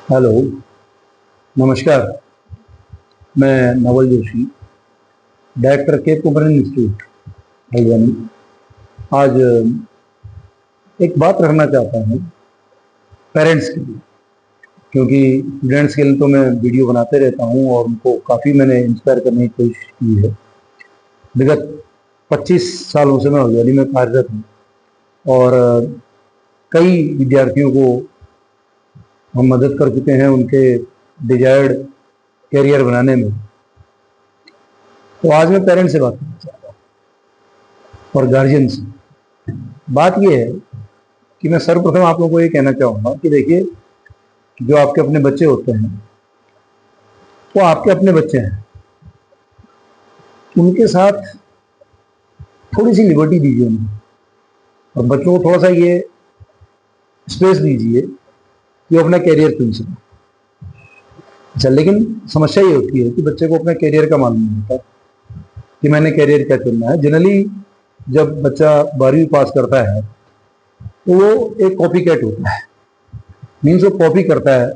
Hello, नमस्कार। मैं Naval Joshi, director के कुमरन इंस्टीट्यूट हल्द्वानी। आज एक बात रखना चाहता हूँ पेरेंट्स के लिए, क्योंकि स्टूडेंट्स के लिए तो मैं वीडियो बनाते रहता हूँ और उनको काफ़ी मैंने इंस्पायर करने की कोशिश की है। विगत 25 सालों से मैं हल्द्वानी में कार्यरत हूँ और कई विद्यार्थियों को हम मदद कर चुके हैं उनके डिजायर्ड कैरियर बनाने में। तो आज मैं पेरेंट्स से बात करना चाहता हूँ और गार्जियन से। बात यह है कि मैं सर्वप्रथम आप लोगों को ये कहना चाहूँगा कि देखिए, जो आपके अपने बच्चे होते हैं वो आपके अपने बच्चे हैं। उनके साथ थोड़ी सी लिबर्टी दीजिए उन्हें और बच्चों को थोड़ा सा ये स्पेस दीजिए कि वो अपना कैरियर चुन सकें। अच्छा, लेकिन समस्या ये होती है कि बच्चे को अपने कैरियर का मालूम नहीं होता कि मैंने कैरियर क्या चुनना है। जनरली जब बच्चा 12वीं पास करता है तो वो एक कॉपी कैट होता है, मीन्स वो कॉपी करता है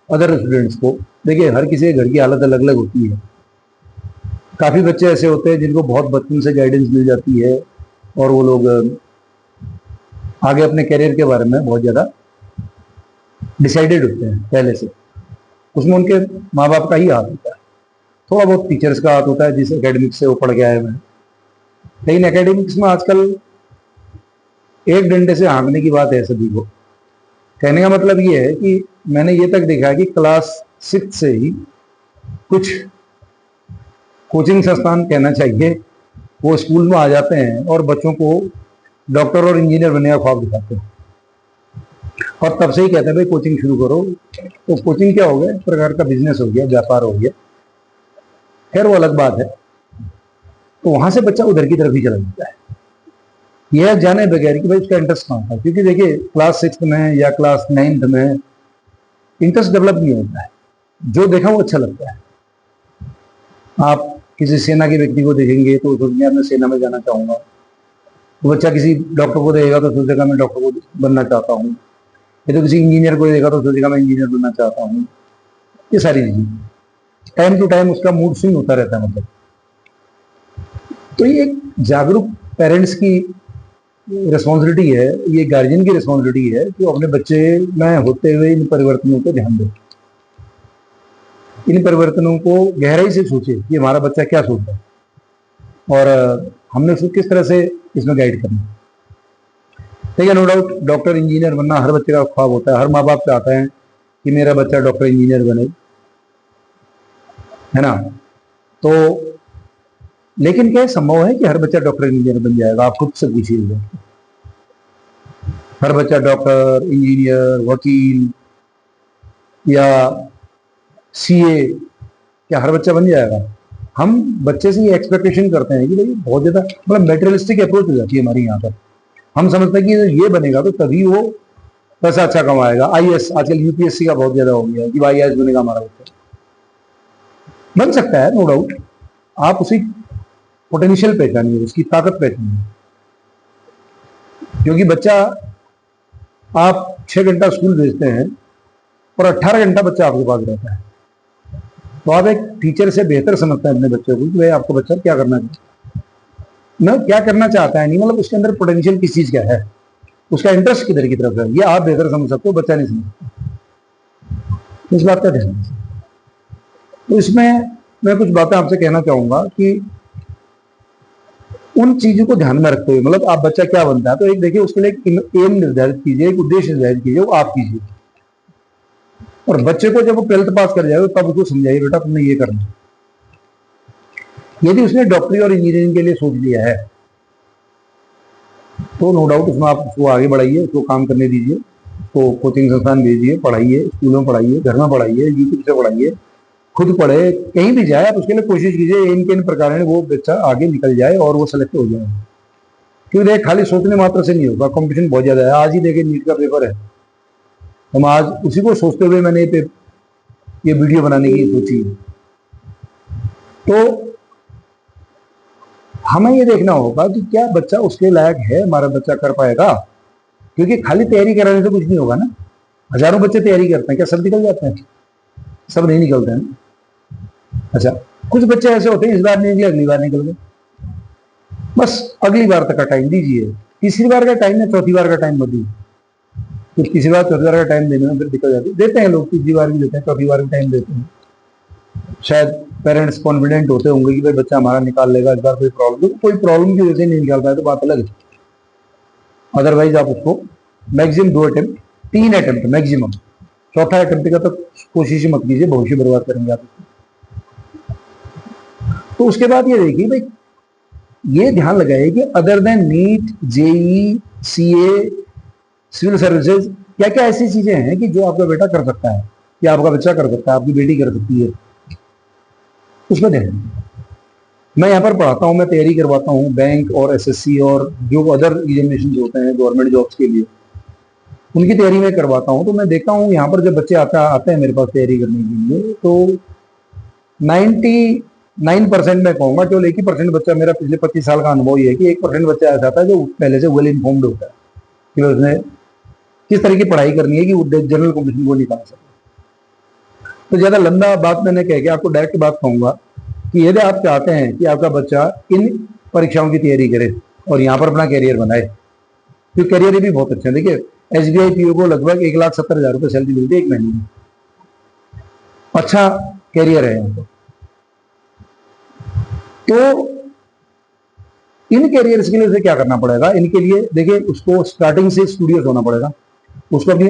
अदर स्टूडेंट्स को। देखिए, हर किसी के घर की हालत अलग अलग होती है। काफ़ी बच्चे ऐसे होते हैं जिनको बहुत बचपन से गाइडेंस मिल जाती है और वो लोग आगे अपने कैरियर के बारे में बहुत ज़्यादा डिसाइडेड होते हैं पहले से। उसमें उनके माँ बाप का ही हाथ होता है, थोड़ा बहुत टीचर्स का हाथ होता है जिस एकेडमिक्स से वो पढ़ के आए हुए हैं। लेकिन एकेडमिक्स में आजकल एक डंडे से हाँकने की बात है सभी को। कहने का मतलब ये है कि मैंने ये तक देखा है कि क्लास 6 से ही कुछ कोचिंग संस्थान कहना चाहिए वो स्कूल में आ जाते हैं और बच्चों को डॉक्टर और इंजीनियर बनने का ख्वाब दिखाते हैं और तब से ही कहते हैं भाई कोचिंग शुरू करो। तो कोचिंग क्या हो गया, एक प्रकार का बिजनेस हो गया, व्यापार हो गया। खैर, वो अलग बात है। तो वहां से बच्चा उधर की तरफ ही चला जाता है, यह जाने बगैर कि भाई उसका इंटरेस्ट कहाँ था। क्योंकि देखिए, क्लास 6 में या क्लास 9 में इंटरेस्ट डेवलप नहीं होता है। जो देखा वो अच्छा लगता है। आप किसी सेना के व्यक्ति को देखेंगे तो सोचेंगे मैं सेना में जाना चाहूंगा। तो बच्चा किसी डॉक्टर को देखेगा तो सोचेगा मैं डॉक्टर को बनना चाहता हूँ। या तो किसी इंजीनियर को देखेगा तो सोचेगा मैं इंजीनियर बनना चाहता हूँ। ये सारी चीजें टाइम टू टाइम उसका मूड स्विंग होता रहता है। मतलब तो ये एक जागरूक पेरेंट्स की रिस्पॉन्सिबिलिटी है, ये गार्जियन की रिस्पॉन्सिबिलिटी है कि अपने बच्चे में होते हुए इन परिवर्तनों को ध्यान दें, इन परिवर्तनों को गहराई से सोचे कि हमारा बच्चा क्या सोचता है और हमने उसको किस तरह से इसमें गाइड करना है। ठीक है, नो डाउट डॉक्टर इंजीनियर बनना हर बच्चे का ख्वाब होता है। हर माँ बाप चाहता है कि मेरा बच्चा डॉक्टर इंजीनियर बने, है ना। तो लेकिन क्या संभव है कि हर बच्चा डॉक्टर इंजीनियर बन जाएगा? आप खुद से पूछिएगा। हर बच्चा डॉक्टर इंजीनियर वकील या सीए क्या हर बच्चा बन जाएगा? हम बच्चे से ये एक्सपेक्टेशन करते हैं कि भाई बहुत ज्यादा मतलब मेटेरियलिस्टिक अप्रोच हो जाती है हमारी यहाँ पर। हम समझते हैं कि ये बनेगा तो तभी वो पैसा अच्छा कमाएगा। आईएएस, आजकल यूपीएससी का बहुत ज्यादा हो गया है कि आईएएस बनेगा हमारा बच्चा। बन सकता है, नो डाउट। आप उसी पोटेंशियल पहचानिए, उसकी ताकत पहचानिए। क्योंकि बच्चा, आप 6 घंटा स्कूल भेजते हैं और 18 घंटा बच्चा आपके पास रहता है। तो आप एक टीचर से बेहतर समझते हैं अपने बच्चे को कि भाई आपका बच्चा क्या करना चाहता है। मैं क्या करना चाहता है नहीं, मतलब उसके अंदर पोटेंशियल किस चीज का है, उसका इंटरेस्ट किधर की तरफ है, ये आप बेहतर समझ सकते हो, बच्चा नहीं समझता। इस बात का ध्यान। तो इसमें मैं कुछ बातें आपसे कहना चाहूंगा कि उन चीजों को ध्यान में रखते हुए, मतलब आप बच्चा क्या बनता है तो एक देखिए उसके लिए एक एम निर्धारित कीजिए, एक उद्देश्य निर्धारित कीजिए, वो आप कीजिए। और बच्चे को जब वो 12th पास कर जाएगा तब उसको समझाइए बेटा तुमने ये करना है। यदि उसने डॉक्टरी और इंजीनियरिंग के लिए सोच लिया है तो नो डाउट उसमें आप उसको आगे बढ़ाइए, उसको काम करने दीजिए, उसको कोचिंग संस्थान भेजिए, पढ़ाइए, स्कूलों में पढ़ाइए, घर में पढ़ाइए, यूट्यूब से पढ़ाइए, खुद पढ़े, कहीं भी जाए आप उसके लिए कोशिश कीजिए इन के इन प्रकार वो बच्चा आगे निकल जाए और वो सेलेक्ट हो जाए। क्योंकि देख खाली सोचने मात्र से नहीं होगा, कंपटीशन बहुत ज्यादा है। आज ही देखिए नीट का पेपर है, हम आज उसी को सोचते हुए मैंने ये वीडियो बनाने की सोची। तो हमें ये देखना होगा कि क्या बच्चा उसके लायक है, हमारा बच्चा कर पाएगा। क्योंकि खाली तैयारी कराने से कुछ नहीं होगा ना। हजारों बच्चे तैयारी करते हैं, क्या सब निकल जाते हैं? सब नहीं निकलते हैं। अच्छा, कुछ बच्चे ऐसे होते हैं इस बार नहीं निकले, अगली बार निकल गए, बस अगली बार तक का टाइम दीजिए। तीसरी बार का टाइम है, चौथी बार का टाइम मत दीजिए। फिर तीसरी बार चौथी बार का टाइम देने में फिर दिक्कत जाती है। देते हैं लोग, तीसरी बार भी देते हैं, चौथी बार भी टाइम देते हैं। शायद पेरेंट्स कॉन्फिडेंट होते होंगे कि भाई बच्चा हमारा निकाल लेगा इस बार, कोई प्रॉब्लम की वजह से नहीं निकाल पाया तो बात अलग है। अदरवाइज आप उसको मैक्सिमम 2 अटेम्प्ट, 3 अटेम्प्ट मैक्सिमम, चौथा अटेम्प्ट का तो कोशिश मत कीजिए, भविष्य बर्बाद करेंगे आप। तो उसके बाद ये देखिए भाई, ये ध्यान लगाइए कि other than NEET, JEE, CA, civil services, क्या क्या ऐसी चीजें हैं कि जो आपका बेटा कर सकता है, या आपका बच्चा कर सकता है, आपकी बेटी कर सकती है, उसमें ध्यान। मैं यहाँ पर पढ़ाता हूँ, मैं तैयारी करवाता हूँ बैंक और एसएससी और जो अदर एग्जामिनेशन होते हैं गवर्नमेंट जॉब्स के लिए, उनकी तैयारी में करवाता हूँ। तो मैं देखता हूँ यहाँ पर जब बच्चे आते हैं मेरे पास तैयारी करने के लिए, तो 99% मैं कहूँगा, केवल 1% बच्चा, मेरा पिछले 25 साल का अनुभव ये है कि 1% बच्चा ऐसा आता है जो पहले से वेल इन्फॉर्म्ड होता है कि उसने किस तरह की पढ़ाई करनी है कि वो जनरल कॉम्पिटिशन को निकाल सके। तो ज्यादा लंबा बात मैंने कह के आपको डायरेक्ट बात कहूंगा कि यदि आप चाहते हैं कि आपका बच्चा इन परीक्षाओं की तैयारी करे और यहाँ पर अपना कैरियर बनाए, तो कैरियर भी बहुत अच्छे हैं। देखिए एसबीआई पीओ को लगभग 1,70,000 रुपये सैलरी मिलती है 1 महीने में, अच्छा कैरियर है यहाँ पर। तो इन कैरियर्स के लिए उसे क्या करना पड़ेगा? इनके लिए देखिए उसको स्टार्टिंग से स्टूडियस होना पड़ेगा, उसको अपनी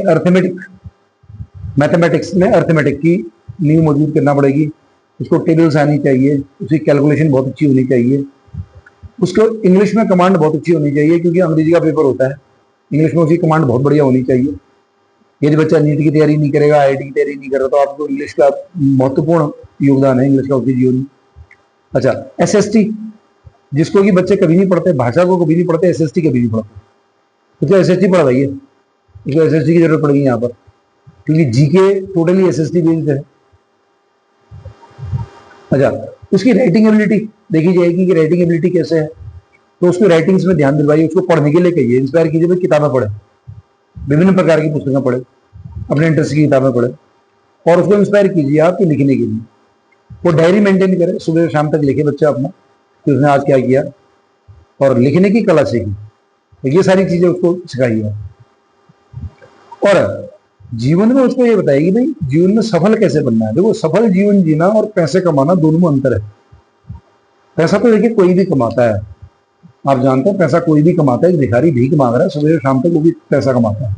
मैथमेटिक्स में अर्थमेटिक की नींव मजबूत करना पड़ेगी, उसको टेबल्स आनी चाहिए, उसकी कैलकुलेशन बहुत अच्छी होनी चाहिए, उसको इंग्लिश में कमांड बहुत अच्छी होनी चाहिए क्योंकि अंग्रेजी का पेपर होता है, इंग्लिश में उसकी कमांड बहुत बढ़िया होनी चाहिए। यदि बच्चा नीट की तैयारी नहीं करेगा, आईआईटी की तैयारी नहीं कर रहा, तो आपको इंग्लिश का महत्वपूर्ण योगदान है, इंग्लिश का उसके जीवन में। अच्छा, एसएसटी, जिसको कि बच्चे कभी नहीं पढ़ते, भाषा को कभी नहीं पढ़ते, एसएसटी कभी नहीं पढ़ते, तो एसएसटी पढ़वाइए, उसको एसएसटी की जरूरत पड़ेगी यहाँ पर, क्योंकि जीके टोटली एसएसटी बेस्ड है। अच्छा, उसकी राइटिंग एबिलिटी देखी जाएगी कि राइटिंग एबिलिटी कैसे है, तो उसको राइटिंग्स में ध्यान दिलवाइए, उसको पढ़ने के लिए कहिए, इंस्पायर कीजिए, भाई किताबें पढ़े, विभिन्न प्रकार की पुस्तकें पढ़े, अपने इंटरेस्ट की किताबें पढ़े, और उसको इंस्पायर कीजिए आपके लिखने के लिए। वो डायरी मेंटेन करे, सुबह शाम तक लिखे बच्चा अपना कि उसने आज क्या किया, और लिखने की कला सीखी, तो ये सारी चीजें उसको सिखाइए। और जीवन में उसको ये बताएगी भाई जीवन में सफल कैसे बनना है। देखो सफल जीवन जीना और पैसे कमाना दोनों में अंतर है। पैसा तो देखिए कोई भी कमाता है, आप जानते हैं पैसा कोई भी कमाता है, एक भिखारी भीख मांग रहा है सुबह शाम तक, वो भी पैसा कमाता है।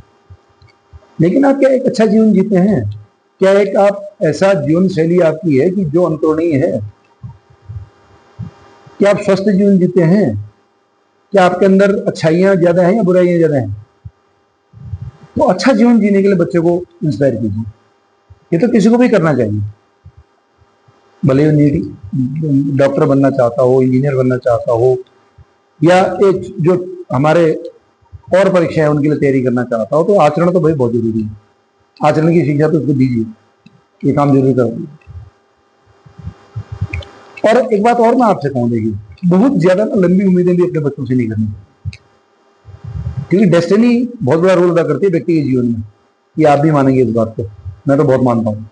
लेकिन आप क्या एक अच्छा जीवन जीते हैं? क्या एक आप ऐसा जीवन शैली आपकी है कि जो अंतरणीय है? क्या आप स्वस्थ जीवन जीते हैं? क्या आपके अंदर अच्छाइयां ज्यादा हैं या बुराइयां ज्यादा हैं? तो अच्छा जीवन जीने के लिए बच्चे को इंस्पायर कीजिए। ये तो किसी को भी करना चाहिए, भले नीट डॉक्टर बनना चाहता हो, इंजीनियर बनना चाहता हो, या एक जो हमारे और परीक्षा है उनके लिए तैयारी करना चाहता हो, तो आचरण तो भाई बहुत जरूरी है। आचरण की शिक्षा तो उसको दीजिए, ये काम जरूर करो। और एक बात और मैं आपसे कहूँ, देखिए बहुत ज्यादा लंबी उम्मीदें भी अपने बच्चों से नहीं करनी, क्योंकि डेस्टिनी बहुत बड़ा रोल अदा करती है व्यक्ति के जीवन में। ये आप भी मानेंगे इस बात को, मैं तो बहुत मानता हूँ।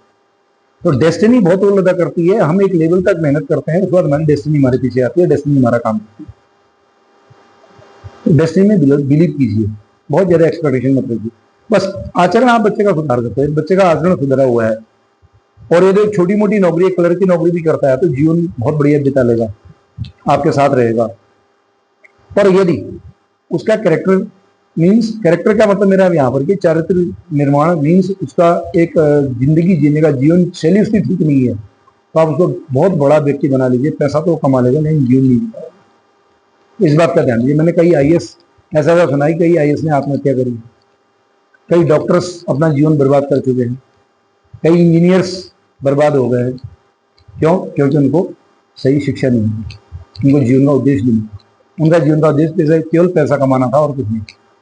तो डेस्टिनी बहुत रोल अदा करती है। हम एक लेवल तक मेहनत करते हैं, उसके बाद हमारी डेस्टिनी हमारे पीछे आती है, डेस्टिनी हमारा काम करती है। तो डेस्टिनी में बिलीव कीजिए, बहुत ज्यादा एक्सपेक्टेशन मत रखिए। बस आचरण आप बच्चे का सुधार करते हैं, बच्चे का आचरण सुधरा हुआ है और यदि एक छोटी मोटी नौकरी, एक कलर की नौकरी भी करता है, तो जीवन बहुत बढ़िया बिता लेगा, आपके साथ रहेगा। पर यदि उसका कैरेक्टर मीन्स, कैरेक्टर का मतलब मेरा यहाँ पर कि चारित्र निर्माण मीन्स उसका एक जिंदगी जीने का जीवन शैली उसकी ठीक नहीं है, तो आप उसको बहुत बड़ा व्यक्ति बना लीजिए, पैसा तो कमा लेगा लेकिन जीवन नहीं जीता। इस बात का ध्यान दीजिए। मैंने कई आईएएस ऐसा सुना है, कई आईएएस ने आत्महत्या करी, कई डॉक्टर्स अपना जीवन बर्बाद कर चुके हैं, कई इंजीनियर्स बर्बाद हो गए हैं। क्यों? क्योंकि उनको सही शिक्षा नहीं मिली, उनको जीवन का उद्देश्य नहीं, उनका जीवन का उद्देश्य केवल पैसा कमाना था और कुछ नहीं,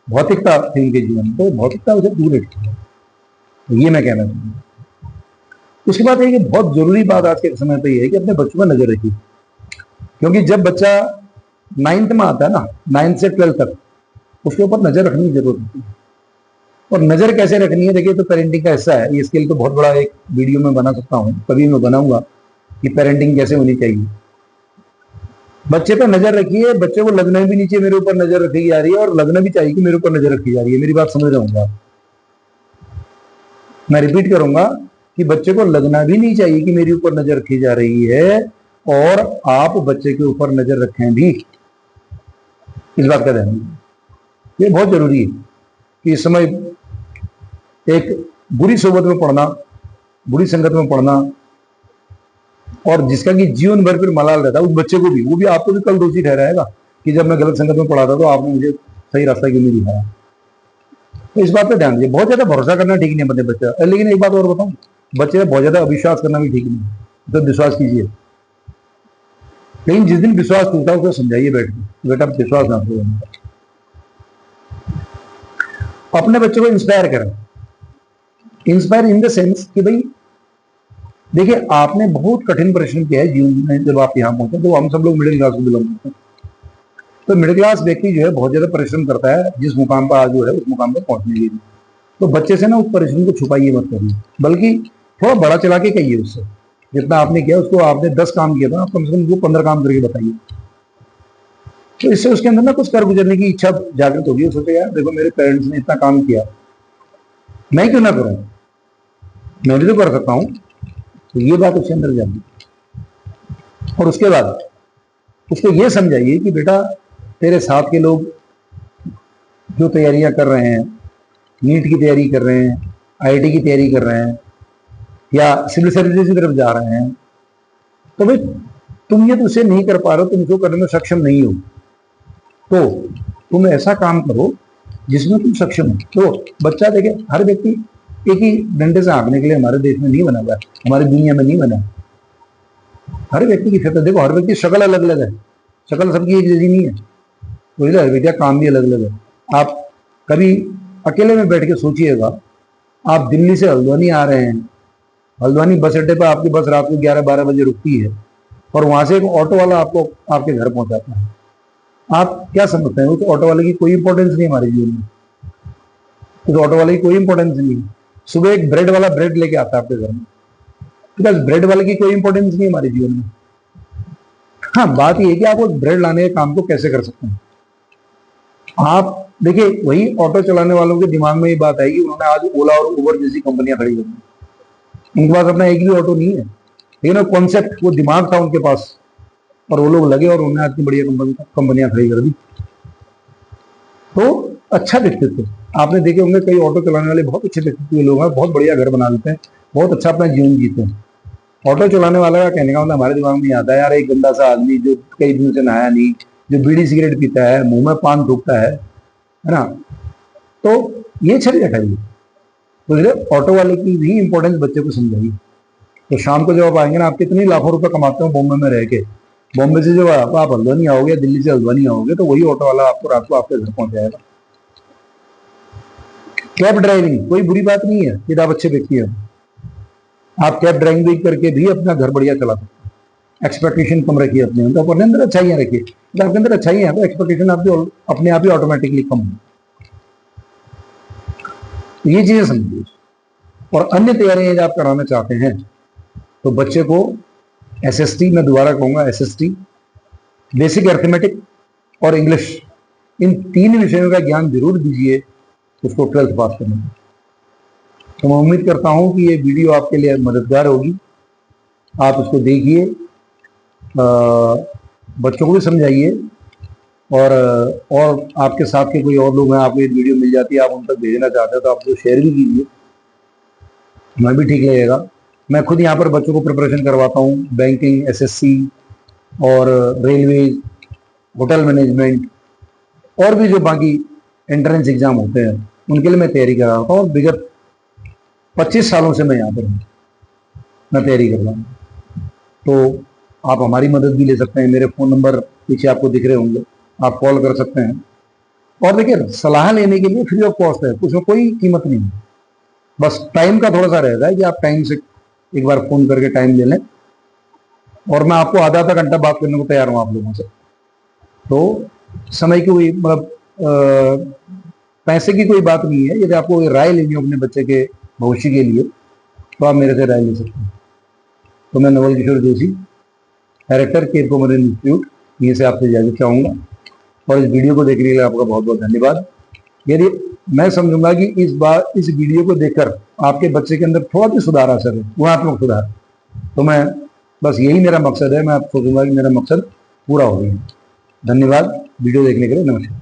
भौतिकता थी उनके जीवन में, तो भौतिकता उसे दूर रखी, तो ये मैं कहना चाहूँगा। उसके बाद है कि बहुत जरूरी बात आज के समय पे ये है कि अपने बच्चों पर नजर रखिए, क्योंकि जब बच्चा 9th में आता है ना, 9th से 12th तक, उसके ऊपर नजर रखने की जरूरत होती है। और नजर कैसे रखनी है, देखिए तो पेरेंटिंग का हिस्सा है, इसके लिए तो बहुत बड़ा एक वीडियो में बना सकता हूँ, कभी मैं बनाऊंगा कि पेरेंटिंग कैसे होनी चाहिए। बच्चे पर नजर रखिए, बच्चे को लगना भी नहीं चाहिए मेरे ऊपर नजर रखी जा रही है, और लगना भी चाहिए कि मेरे ऊपर नजर रखी जा रही है। मेरी बात समझ रहे होंगे आप, मैं रिपीट करूंगा कि बच्चे को लगना भी नहीं चाहिए कि मेरे ऊपर नजर रखी जा रही है, और आप बच्चे के ऊपर नजर रखें भी, इस बात का ध्यान, ये बहुत जरूरी है कि इस समय एक बुरी सोबत में पढ़ना, बुरी संगत में पढ़ना, और जिसका कि जीवन भर फिर मलाल रहता है उस बच्चे को भी, वो भी आपको भी कल दोषी ठहराएगा कि जब मैं गलत संगत में पढ़ा था तो आपने मुझे सही रास्ता क्यों नहीं दिखाया। तो इस बात पे ध्यान दीजिए, बहुत ज्यादा भरोसा करना ठीक नहीं है बच्चे। लेकिन एक बात और बताऊं, बच्चे पे बहुत ज्यादा अविश्वास करना भी ठीक नहीं, तो विश्वास कीजिए, लेकिन जिस दिन विश्वास टूटा उसको समझाइए बैठ के, बेटा विश्वास ना करो। अपने बच्चे को इंस्पायर करें, इंस्पायर इन द सेंस कि भाई देखिए आपने बहुत कठिन परिश्रम किया है जीवन में, जब आप यहाँ पहुंचे, तो हम सब लोग मिडिल क्लास को बिलोंग करते हैं, तो मिडिल क्लास व्यक्ति जो है बहुत ज्यादा परिश्रम करता है जिस मुकाम पर आज जो है उस मुकाम पर पहुंचने के लिए। तो बच्चे से ना उस परिश्रम को छुपाइए मत करिए, बल्कि थोड़ा बड़ा चला के कहिए उससे, जितना आपने किया उसको, आपने 10 काम किया था, कम से कम उसको 15 काम करके बताइए। तो इससे उसके अंदर ना कुछ कर गुजरने की इच्छा जागृत होगी, सोचे यार देखो मेरे पेरेंट्स ने इतना काम किया, मैं क्यों ना करूं, मैं भी तो कर सकता हूं। तो ये बात उसके अंदर जाएगी, और उसके बाद उसको ये समझाइए कि बेटा तेरे साथ के लोग जो तैयारियां कर रहे हैं, नीट की तैयारी कर रहे हैं, आईआईटी की तैयारी कर रहे हैं, या सिविल सर्विसेज की तरफ जा रहे हैं, तो भाई तुम ये तो उसे नहीं कर पा रहे हो, तुम इसको करने में सक्षम नहीं हो, तो तुम ऐसा काम करो जिसमें तुम सक्षम हो। तो बच्चा देखे, हर व्यक्ति एक ही डंडे से हाँकने के लिए हमारे देश में नहीं बना हुआ है, हमारी दुनिया में नहीं बना। हर व्यक्ति की फितरत देखो, हर व्यक्ति शक्ल अलग अलग है, शक्ल सबकी एक जैसी नहीं है, तो हर व्यक्ति का काम भी अलग अलग है। आप कभी अकेले में बैठ के सोचिएगा, आप दिल्ली से हल्द्वानी आ रहे हैं, हल्द्वानी बस अड्डे पर आपकी बस रात को 11-12 बजे रुकती है, और वहां से एक ऑटो वाला आपको आपके घर पहुंचाता है। आप क्या समझते हैं उस ऑटो वाले की कोई इंपॉर्टेंस नहीं हमारे जीवन में, उस ऑटो वाले की कोई इंपॉर्टेंस नहीं। सुबह एक ब्रेड वाला ब्रेड लेके आता है आपके घर में, बिकॉज ब्रेड वाले की कोई इंपॉर्टेंस नहीं हमारे जीवन में। हाँ, बात यह है कि आप उस ब्रेड लाने के काम को कैसे कर सकते हैं। आप देखिए, वही ऑटो चलाने वालों के दिमाग में ये बात आएगी, उन्होंने आज ओला और उबर जैसी कंपनियां खड़ी कर दी, उनके पास अपना एक भी ऑटो नहीं है, लेकिन कॉन्सेप्ट, वो दिमाग था उनके पास, और वो लोग लगे और उन्होंने आज की बढ़िया कंपनियां खड़ी कर दी। तो अच्छा व्यक्तित्व, आपने देखे होंगे कई ऑटो चलाने वाले बहुत अच्छे व्यक्तित्व के लोग हैं, बहुत बढ़िया घर बना लेते हैं, बहुत अच्छा अपना जीवन जीते हैं। ऑटो चलाने वाला का कहने का मतलब हमारे दिमाग में आता है यार एक गंदा सा आदमी जो कई दिनों से नहाया नहीं, जो बीड़ी सिगरेट पीता है, मुंह में पान थूकता है ना, तो ये छवि हटाइए। तो ऑटो वाले की भी इंपॉर्टेंस बच्चे को समझाइए। तो शाम को जब आप आएंगे ना, आप कितने लाखों रुपए कमाते हो बॉम्बे में रह के, बॉम्बे से जब आप हल्द्वानी आओगे, दिल्ली से हल्द्वानी आओगे, तो वही ऑटो वाला आपको रात को आपके घर पहुंच जाएगा। कैब ड्राइविंग कोई बुरी बात नहीं है यदि आप अच्छे व्यक्ति हैं, आप कैब ड्राइविंग करके भी अपना घर बढ़िया चला सकते हैं। एक्सपेक्टेशन कम रखिए अपने अंदर, अपने अंदर अच्छाइयां रखिए, जब आपके अंदर अच्छाइयां हैं तो एक्सपेक्टेशन आपकी अपने आप ही ऑटोमेटिकली कम होगी। तो ये चीजें समझिए। और अन्य तैयारियां आप कराना चाहते हैं तो बच्चे को एसएसटी, मैं दोबारा कहूंगा एसएसटी, बेसिक अरिथमेटिक और इंग्लिश, इन 3 विषयों का ज्ञान जरूर दीजिए उसको 12th पास करने में। तो मैं उम्मीद करता हूं कि ये वीडियो आपके लिए मददगार होगी, आप इसको देखिए, बच्चों को भी समझाइए, और आपके साथ के कोई और लोग हैं, आपको ये वीडियो मिल जाती है, आप उन तक भेजना चाहते हैं तो आप उसको शेयर भी कीजिए, मैं भी ठीक लगेगा। मैं खुद यहाँ पर बच्चों को प्रिपरेशन करवाता हूँ, बैंकिंग, एसएससी और रेलवे, होटल मैनेजमेंट, और भी जो बाकी एंट्रेंस एग्जाम होते हैं उनके लिए मैं तैयारी कराता हूँ। विगत 25 सालों से मैं यहाँ पर हूँ, मैं तैयारी कर रहा हूँ। तो आप हमारी मदद भी ले सकते हैं, मेरे फ़ोन नंबर पीछे आपको दिख रहे होंगे, आप कॉल कर सकते हैं। और देखिए, सलाह लेने के लिए फ्री ऑफ कॉस्ट है, उसमें कोई कीमत नहीं है, बस टाइम का थोड़ा सा रहता है कि आप टाइम से एक बार फ़ोन करके टाइम ले लें, और मैं आपको आधा घंटा बात करने को तैयार हूँ आप लोगों से। तो समय की कोई मतलब पैसे की कोई बात नहीं है। यदि आपको राय लेनी हो अपने बच्चे के भविष्य के लिए तो आप मेरे से राय ले सकते हैं। तो मैं नवल किशोर जोशी, डायरेक्टर केर कुमार इंस्टीट्यूट, ये से आपसे इजाजत चाहूँगा और इस वीडियो को देखने के लिए आपका बहुत बहुत धन्यवाद। यदि मैं समझूंगा कि इस बार इस वीडियो को देखकर आपके बच्चे के अंदर थोड़ा भी सुधार आ सके, गुणात्मक सुधार, तो मैं बस यही मेरा मकसद है। मैं सोचूंगा कि मेरा मकसद पूरा हो गया। धन्यवाद वीडियो देखने के लिए। नमस्कार।